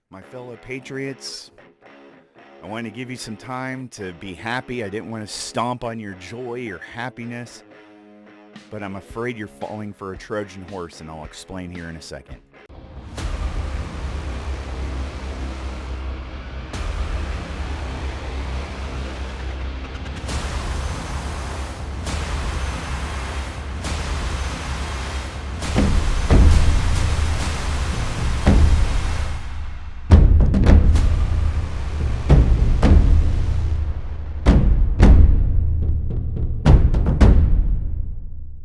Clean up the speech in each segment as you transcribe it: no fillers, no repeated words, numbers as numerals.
my fellow patriots. I want to give you some time to be happy. I didn't want to stomp on your joy or happiness, but I'm afraid you're falling for a Trojan horse, and I'll explain here in a second.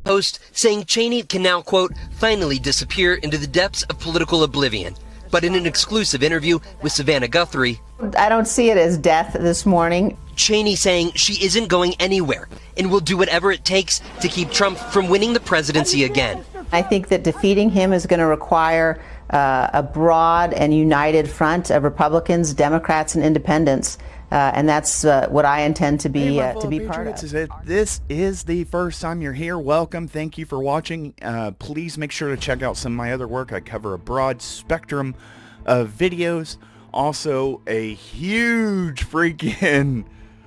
Post saying Cheney can now, quote, finally disappear into the depths of political oblivion. But in an exclusive interview with Savannah Guthrie, I don't see it as death this morning. Cheney saying she isn't going anywhere and will do whatever it takes to keep Trump from winning the presidency again. I think that defeating him is going to require a broad and united front of Republicans, Democrats, and Independents. And that's what I intend to be part of. If this is the first time you're here, welcome. Thank you for watching. Please make sure to check out some of my other work. I cover a broad spectrum of videos. Also, a huge freaking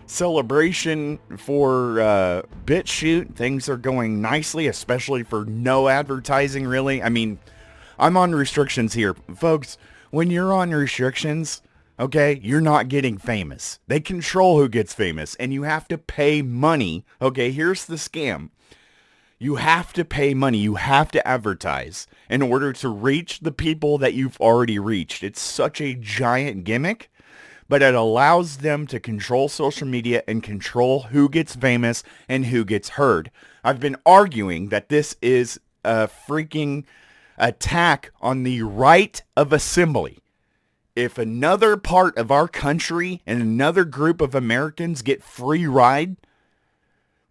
celebration for Bitchute. Things are going nicely, especially for no advertising, really. I mean, I'm on restrictions here. Folks, when you're on restrictions, okay, you're not getting famous. They control who gets famous, and you have to pay money. Okay, here's the scam. You have to pay money. You have to advertise in order to reach the people that you've already reached. It's such a giant gimmick, but it allows them to control social media and control who gets famous and who gets heard. I've been arguing that this is a freaking attack on the right of assembly. If another part of our country and another group of Americans get free ride,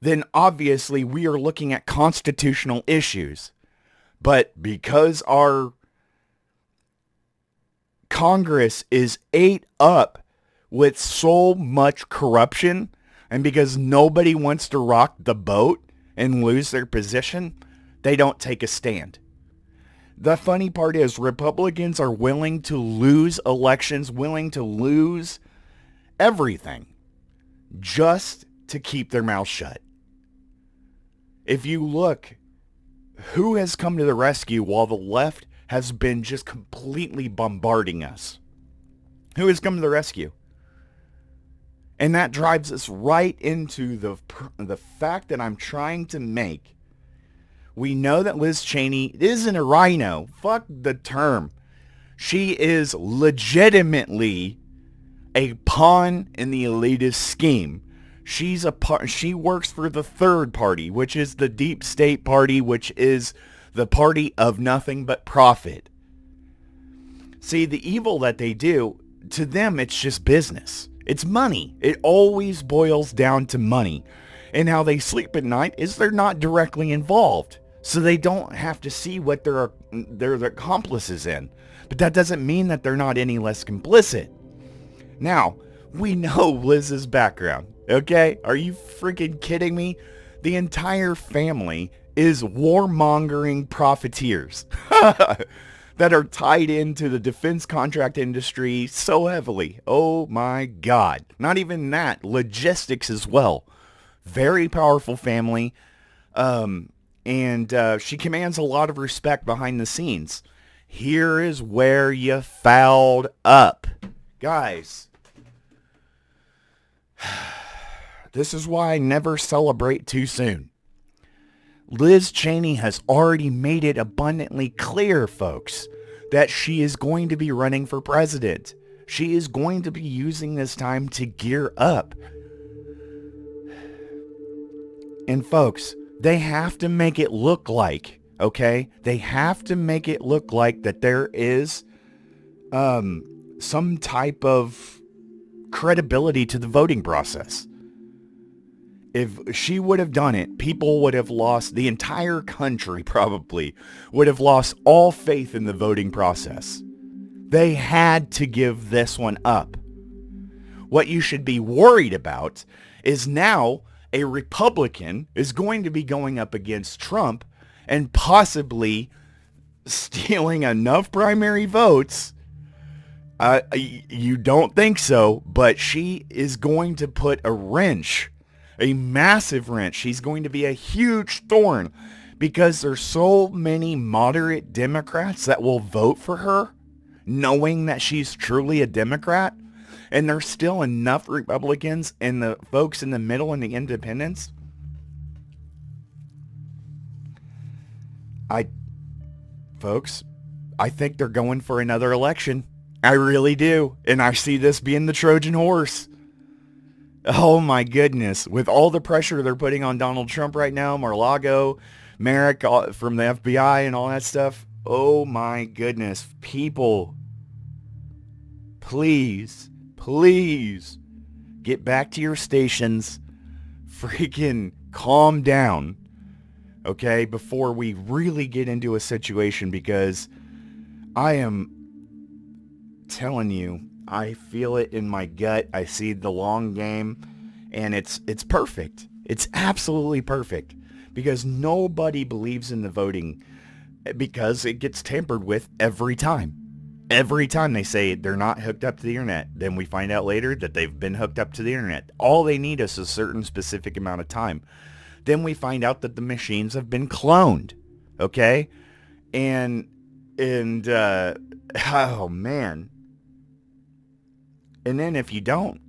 then obviously we are looking at constitutional issues. But because our Congress is ate up with so much corruption, and because nobody wants to rock the boat and lose their position, they don't take a stand. The funny part is Republicans are willing to lose elections, willing to lose everything just to keep their mouth shut. If you look, who has come to the rescue while the left has been just completely bombarding us? Who has come to the rescue? And that drives us right into the fact that I'm trying to make. We know that Liz Cheney isn't a rhino. Fuck the term. She is legitimately a pawn in the elitist scheme. She works for the third party, which is the deep state party, which is the party of nothing but profit. See, the evil that they do, to them, it's just business. It's money. It always boils down to money. And how they sleep at night is they're not directly involved. So they don't have to see what their accomplices in. But that doesn't mean that they're not any less complicit. Now, we know Liz's background, okay? Are you freaking kidding me? The entire family is warmongering profiteers that are tied into the defense contract industry so heavily. Oh my God. Not even that, logistics as well. Very powerful family. And she commands a lot of respect behind the scenes. Here is where you fouled up. Guys, this is why I never celebrate too soon. Liz Cheney has already made it abundantly clear, folks, that she is going to be running for president. She is going to be using this time to gear up. And folks, they have to make it look like, okay? They have to make it look like that there is some type of credibility to the voting process. If she would have done it, people would have lost, the entire country probably would have lost all faith in the voting process. They had to give this one up. What you should be worried about is now a Republican is going to be going up against Trump and possibly stealing enough primary votes You don't think so, but she is going to put a wrench, a massive wrench. She's going to be a huge thorn because there's so many moderate Democrats that will vote for her, knowing that she's truly a Democrat. And there's still enough Republicans and the folks in the middle and the independents. Folks, I think they're going for another election. I really do. And I see this being the Trojan horse. Oh my goodness. With all the pressure they're putting on Donald Trump right now, Mar-a-Lago, Merrick from the FBI and all that stuff. Oh my goodness. People, please get back to your stations. Freaking calm down. Okay, before we really get into a situation, because I am telling you, I feel it in my gut. I see the long game, and it's perfect. It's absolutely perfect, because nobody believes in the voting, because it gets tampered with every time. Every time they say they're not hooked up to the internet, then we find out later that they've been hooked up to the internet. All they need is a certain specific amount of time. Then we find out that the machines have been cloned. Okay? And oh man. And then if you don't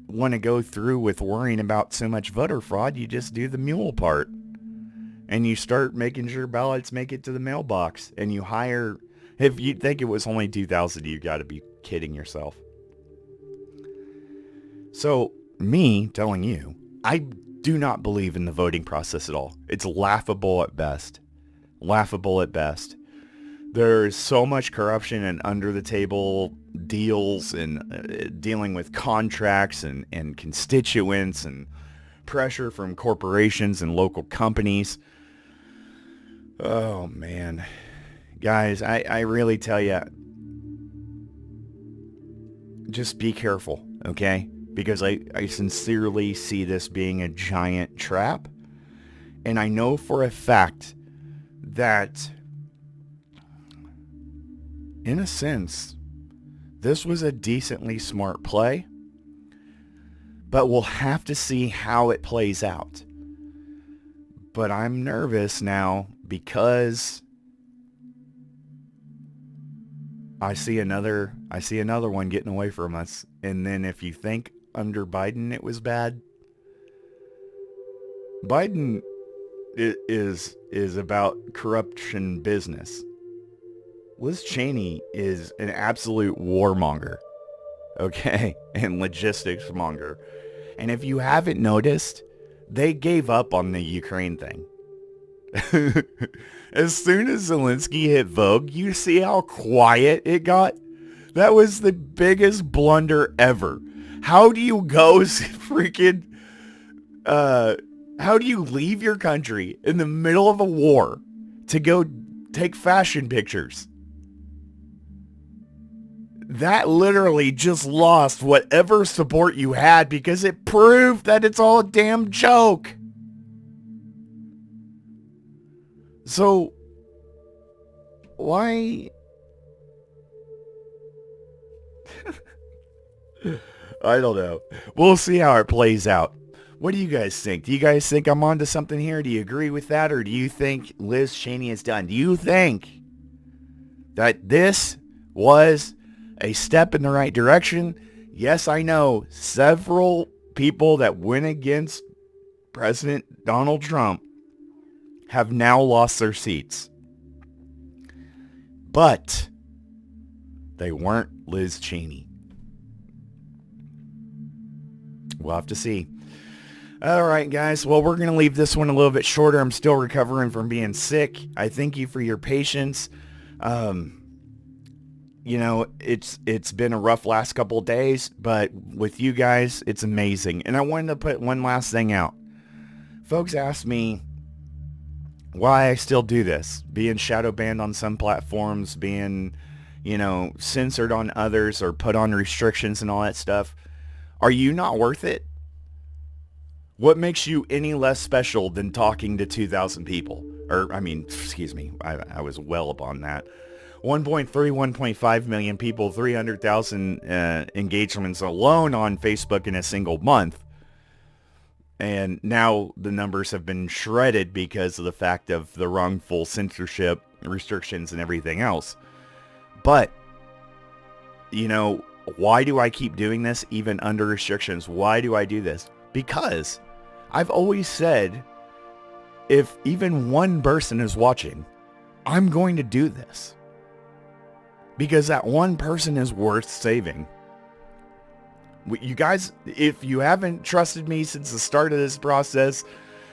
want to go through with worrying about so much voter fraud, you just do the mule part. And you start making sure ballots make it to the mailbox. And you hire, if you think it was only 2,000, you got to be kidding yourself. So me telling you, I do not believe in the voting process at all. It's laughable at best. Laughable at best. There's so much corruption and under the table deals and dealing with contracts and constituents and pressure from corporations and local companies. Oh man. Guys, I really tell you, just be careful, okay? Because I sincerely see this being a giant trap. And I know for a fact that, in a sense, this was a decently smart play. But we'll have to see how it plays out. But I'm nervous now because I see another one getting away from us. And then if you think under Biden it was bad, Biden is about corruption business. Liz Cheney is an absolute warmonger, okay, and logistics monger. And if you haven't noticed, they gave up on the Ukraine thing. As soon as Zelensky hit Vogue, you see how quiet it got? That was the biggest blunder ever. How do you go freaking... how do you leave your country in the middle of a war to go take fashion pictures? That literally just lost whatever support you had because it proved that it's all a damn joke. So, why... I don't know. We'll see how it plays out. What do you guys think? Do you guys think I'm onto something here? Do you agree with that? Or do you think Liz Cheney is done? Do you think that this was a step in the right direction? Yes, I know several people that went against President Donald Trump have now lost their seats. But they weren't Liz Cheney. We'll have to see. All right, guys. Well, we're going to leave this one a little bit shorter. I'm still recovering from being sick. I thank you for your patience. You know, it's been a rough last couple of days, but with you guys, it's amazing. And I wanted to put one last thing out. Folks ask me why I still do this, being shadow banned on some platforms, being, you know, censored on others or put on restrictions and all that stuff. Are you not worth it? What makes you any less special than talking to 2,000 people? Or, I mean, excuse me, I was well upon that. 1.3, 1.5 million people, 300,000 engagements alone on Facebook in a single month. And now the numbers have been shredded because of the fact of the wrongful censorship, restrictions, and everything else. But, you know, why do I keep doing this even under restrictions? Why do I do this? Because I've always said, if even one person is watching, I'm going to do this. Because that one person is worth saving. You guys, if you haven't trusted me since the start of this process,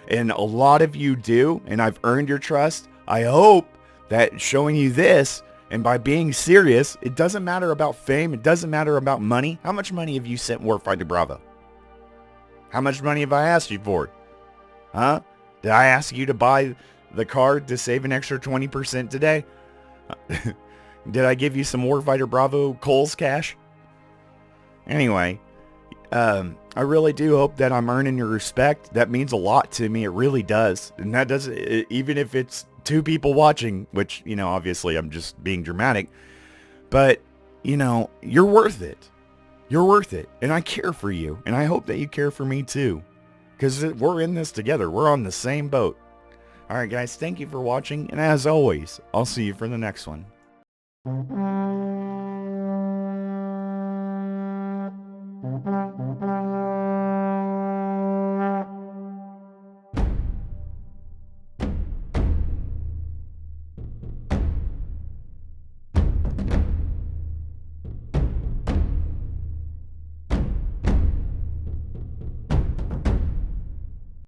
and a lot of you do, and I've earned your trust, I hope that showing you this, and by being serious, it doesn't matter about fame, it doesn't matter about money. How much money have you sent WarfighterBravo? How much money have I asked you for? Huh? Did I ask you to buy the card to save an extra 20% today? Did I give you some WarfighterBravo Kohl's cash? Anyway, I really do hope that I'm earning your respect. That means a lot to me. It really does. And that doesn't, even if it's 2 people watching, which, you know, obviously I'm just being dramatic, but, you know, you're worth it. You're worth it. And I care for you. And I hope that you care for me too. Because we're in this together. We're on the same boat. All right, guys, thank you for watching. And as always, I'll see you for the next one.